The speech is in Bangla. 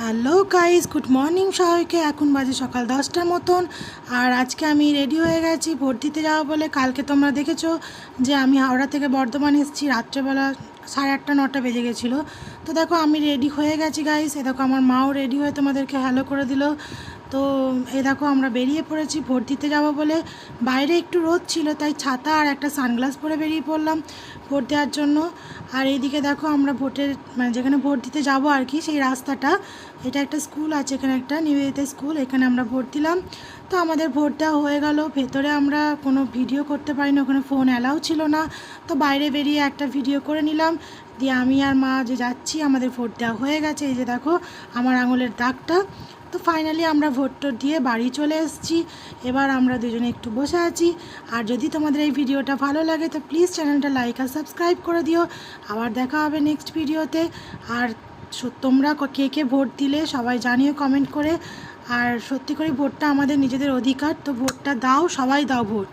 হ্যালো গাইস, গুড মর্নিং সবাইকে। এখন বাজে সকাল 10টার মতন। আর আজকে আমি রেডি হয়ে গেছি ভোট দিতে যাওয়া বলে। কালকে তোমরা দেখেছো যে আমি হাওড়া থেকে বর্ধমান এসেছি রাত্রেবেলা 8:30 9টা বেজে গেছিলো। তো দেখো আমি রেডি হয়ে গেছি গাইস। এ দেখো আমার মাও রেডি হয়ে তোমাদেরকে হ্যালো করে দিল। তো এই দেখো আমরা বেরিয়ে পড়েছি ভোট দিতে যাবো বলে। বাইরে একটু রোদ ছিল, তাই ছাতা আর একটা সানগ্লাস পরে বেরিয়ে পড়লাম ভোট দেওয়ার জন্য। আর এইদিকে দেখো আমরা ভোটের যেখানে ভোট দিতে যাব আর কি, সেই রাস্তাটা, এটা একটা স্কুল আছে, এখানে একটা নিবেদিতা স্কুল, এখানে আমরা ভোট দিলাম। তো আমাদের ভোট দেওয়া হয়ে গেল। ভেতরে আমরা কোনো ভিডিও করতে পারিনি, ওখানে ফোন অ্যালাউ ছিল না। তো বাইরে বেরিয়ে একটা ভিডিও করে নিলাম, দিয়ে আমি আর মা যে যাচ্ছি, আমাদের ভোট দেওয়া হয়ে গেছে। এই যে দেখো আমার আঙুলের দাগটা। তো ফাইনালি আমরা ভোট দিয়ে বাড়ি চলে এসেছি। এবার আমরা দুজনে একটু বসে আছি। আর যদি তোমাদের এই ভিডিওটা ভালো লাগে তো প্লিজ চ্যানেলটা লাইক আর সাবস্ক্রাইব করে দিও। আবার দেখা হবে নেক্সট ভিডিওতে। আর তোমরা কে কে ভোট দিলে সবাই জানিও কমেন্ট করে। আর সত্যি করে ভোটটা আমাদের নিজেদের অধিকার, তো ভোটটা দাও, সবাই দাও ভোট।